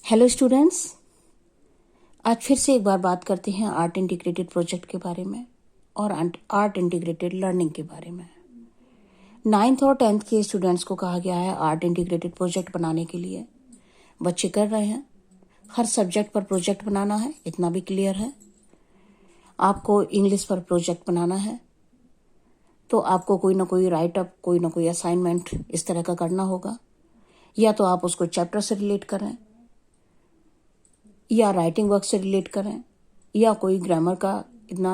Hello students, आज फिर से एक बार बात करते हैं आर्ट इंटीग्रेटेड प्रोजेक्ट के बारे में और आर्ट इंटीग्रेटेड लर्निंग के बारे में। 9th और 10th के स्टूडेंट्स को कहा गया है आर्ट इंटीग्रेटेड प्रोजेक्ट बनाने के लिए। बच्चे कर रहे हैं, हर सब्जेक्ट पर प्रोजेक्ट बनाना है, इतना भी क्लियर है। आपको इंग्लिश पर प्रोजेक्ट बनाना है तो आपको कोई ना कोई राइटअप, कोई ना कोई असाइनमेंट इस तरह का करना होगा। या तो आप उसको चैप्टर से रिलेट करें, या राइटिंग वर्क से रिलेट करें, या कोई ग्रामर का इतना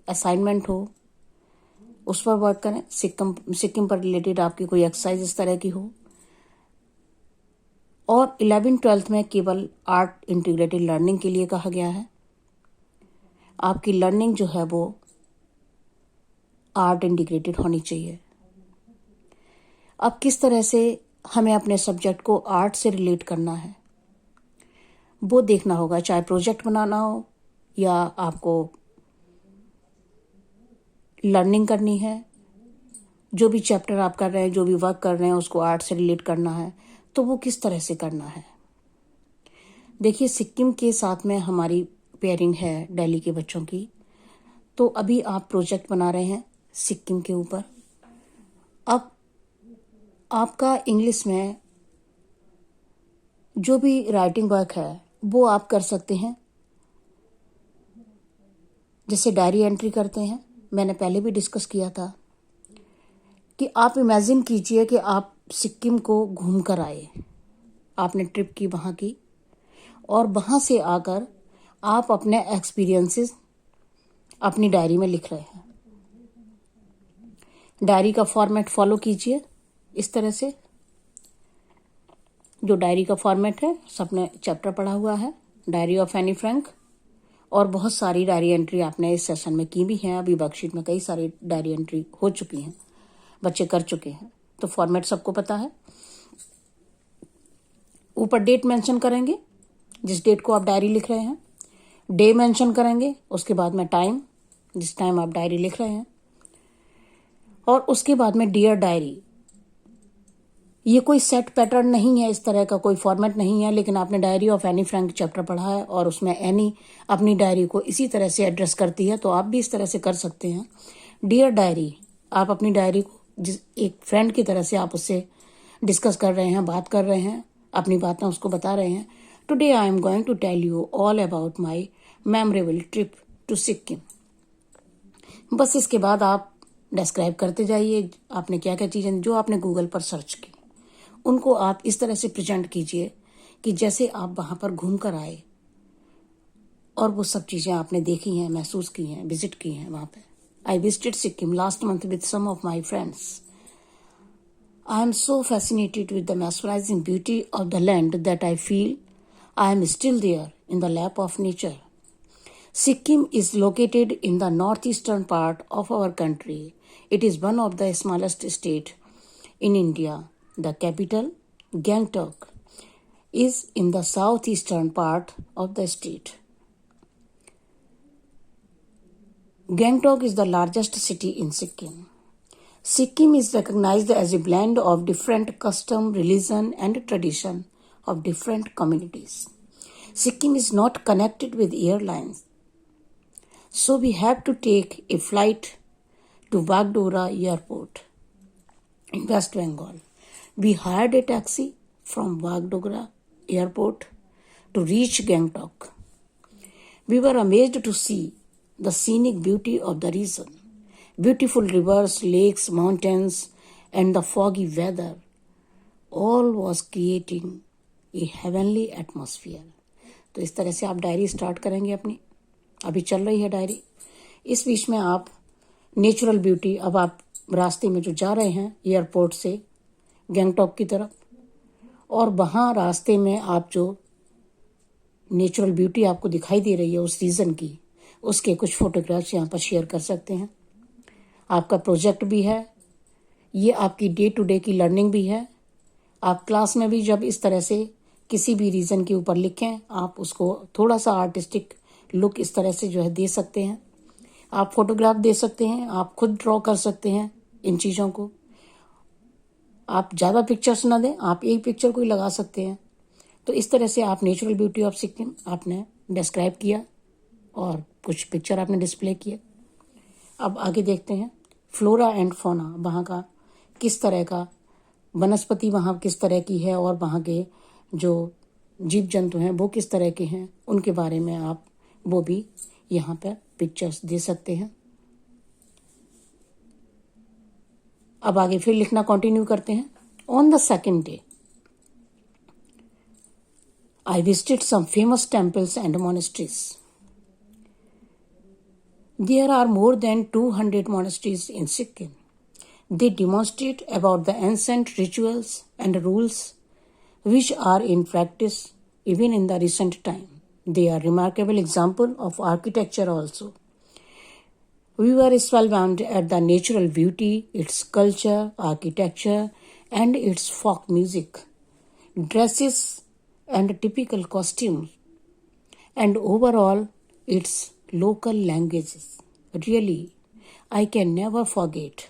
असाइनमेंट हो उस पर वर्क करें। सिक्किम पर रिलेटेड आपकी कोई एक्सरसाइज इस तरह की हो। और 11th-12th में केवल आर्ट इंटीग्रेटेड लर्निंग के लिए कहा गया है। आपकी लर्निंग जो है वो आर्ट इंटीग्रेटेड होनी चाहिए। अब किस तरह से हमें अपने सब्जेक्ट को आर्ट से रिलेट करना है वो देखना होगा, चाहे प्रोजेक्ट बनाना हो या आपको लर्निंग करनी है। जो भी चैप्टर आप कर रहे हैं, जो भी वर्क कर रहे हैं, उसको आर्ट से रिलेट करना है तो वो किस तरह से करना है। देखिए, सिक्किम के साथ में हमारी पेयरिंग है दिल्ली के बच्चों की। तो अभी आप प्रोजेक्ट बना रहे हैं सिक्किम के ऊपर। अब आपका इंग्लिश में जो भी राइटिंग वर्क है वो आप कर सकते हैं, जैसे डायरी एंट्री करते हैं। मैंने पहले भी डिस्कस किया था कि आप इमेजिन कीजिए कि आप सिक्किम को घूम कर आए, आपने ट्रिप की वहाँ की, और वहाँ से आकर आप अपने एक्सपीरियंसेस अपनी डायरी में लिख रहे हैं। डायरी का फॉर्मेट फॉलो कीजिए इस तरह से। जो डायरी का फॉर्मेट है, सबने चैप्टर पढ़ा हुआ है, डायरी ऑफ एनी फ्रैंक, और बहुत सारी डायरी एंट्री आपने इस सेशन में की भी हैं। अभी वर्कशीट में कई सारी डायरी एंट्री हो चुकी हैं, बच्चे कर चुके हैं, तो फॉर्मेट सबको पता है। ऊपर डेट मेंशन करेंगे, जिस डेट को आप डायरी लिख रहे हैं। डे मेंशन करेंगे, उसके बाद में टाइम, जिस टाइम आप डायरी लिख रहे हैं। और उसके बाद में डियर डायरी। ये कोई सेट पैटर्न नहीं है, इस तरह का कोई फॉर्मेट नहीं है, लेकिन आपने diary of Anne Frank chapter पढ़ा है और उसमें एनी अपनी डायरी को इसी तरह से एड्रेस करती है, तो आप भी इस तरह से कर सकते हैं। डियर डायरी, आप अपनी डायरी को जिस एक फ्रेंड की तरह से आप उससे डिस्कस कर रहे हैं, बात कर रहे हैं, अपनी बातें उसको बता रहे हैं। Today I am going to tell you all about my memorable trip to Sikkim. बस इसके बाद आप डिस्क्राइब करते जाइए आपने क्या क्या चीज़ें जो आपने गूगल पर सर्च की, उनको आप इस तरह से प्रेजेंट कीजिए कि जैसे आप वहाँ पर घूम कर आए और वो सब चीज़ें आपने देखी हैं, महसूस की हैं, विजिट की हैं वहाँ पे। I visited Sikkim last month with some of my friends. I am so fascinated with the mesmerizing beauty of the land that I feel I am still there in the lap of nature. Sikkim is located in the northeastern part of our country. It is one of the smallest states in India. The capital, Gangtok, is in the southeastern part of the state. Gangtok is the largest city in Sikkim. Sikkim is recognized as a blend of different custom, religion, and tradition of different communities. Sikkim is not connected with airlines, so we have to take a flight to Bagdogra Airport in West Bengal. We hired a taxi from Bagdogra Airport to reach Gangtok. We were amazed to see the scenic beauty of the region. Beautiful rivers, lakes, mountains, and the foggy weather all was creating a heavenly atmosphere. तो इस तरह से आप diary start करेंगे अपनी। अभी चल रही है डायरी। इस बीच में आप नेचुरल ब्यूटी, अब आप रास्ते में जो जा रहे हैं एयरपोर्ट से गैंगटॉक की तरफ, और वहाँ रास्ते में आप जो नेचुरल ब्यूटी आपको दिखाई दे रही है उस रीजन की, उसके कुछ फोटोग्राफ्स यहाँ पर शेयर कर सकते हैं। आपका प्रोजेक्ट भी है, ये आपकी डे टू डे की लर्निंग भी है। आप क्लास में भी जब इस तरह से किसी भी रीजन के ऊपर लिखें, आप उसको थोड़ा सा आर्टिस्टिक लुक इस तरह से जो है दे सकते हैं। आप फोटोग्राफ दे सकते हैं, आप खुद ड्रॉ कर सकते हैं इन चीज़ों को। आप ज़्यादा पिक्चर्स ना दें, आप एक पिक्चर को ही लगा सकते हैं। तो इस तरह से आप नेचुरल ब्यूटी ऑफ सिक्किम आपने डिस्क्राइब किया और कुछ पिक्चर आपने डिस्प्ले किए। अब आगे देखते हैं फ्लोरा एंड फौना, वहाँ का किस तरह का वनस्पति वहाँ किस तरह की है और वहाँ के जो जीव जंतु हैं वो किस तरह के हैं, उनके बारे में आप वो भी यहाँ पर पिक्चर्स दे सकते हैं। अब आगे फिर लिखना कंटिन्यू करते हैं। On the second day I visited some famous temples and monasteries. There are more than 200 monasteries in Sikkim. They demonstrate about the ancient rituals and rules which are in practice even in the recent time. They are remarkable example of architecture also. We were spellbound at the natural beauty, its culture, architecture, and its folk music, dresses, and typical costumes, and overall its local languages. Really, I can never forget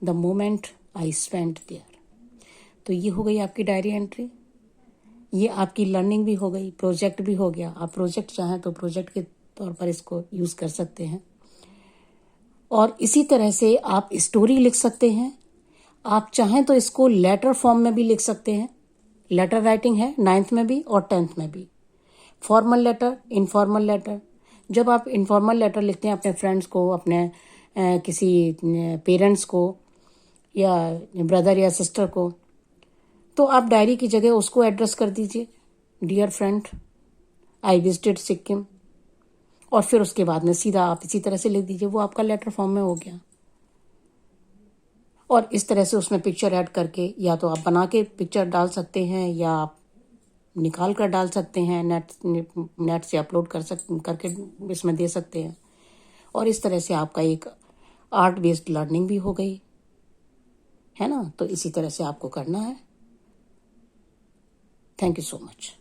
the moment I spent there. तो ये हो गई आपकी diary entry, ये आपकी learning भी हो गई, प्रोजेक्ट भी हो गया। आप प्रोजेक्ट चाहें तो प्रोजेक्ट के तौर पर इसको यूज़ कर सकते हैं। और इसी तरह से आप स्टोरी लिख सकते हैं। आप चाहें तो इसको लेटर फॉर्म में भी लिख सकते हैं। लेटर राइटिंग है 9th में भी और 10th में भी। Formal letter, informal letter. जब आप इनफॉर्मल लेटर लिखते हैं अपने फ्रेंड्स को, अपने किसी पेरेंट्स को या ब्रदर या सिस्टर को, तो आप डायरी की जगह उसको एड्रेस कर दीजिए, dear friend I visited Sikkim, और फिर उसके बाद में सीधा आप इसी तरह से लिख दीजिए, वो आपका लेटर फॉर्म में हो गया। और इस तरह से उसमें पिक्चर ऐड करके या तो आप बना के पिक्चर डाल सकते हैं या आप निकाल कर डाल सकते हैं, नेट से अपलोड करके इसमें दे सकते हैं। और इस तरह से आपका एक आर्ट बेस्ड लर्निंग भी हो गई है ना। तो इसी तरह से आपको करना है। Thank you so much.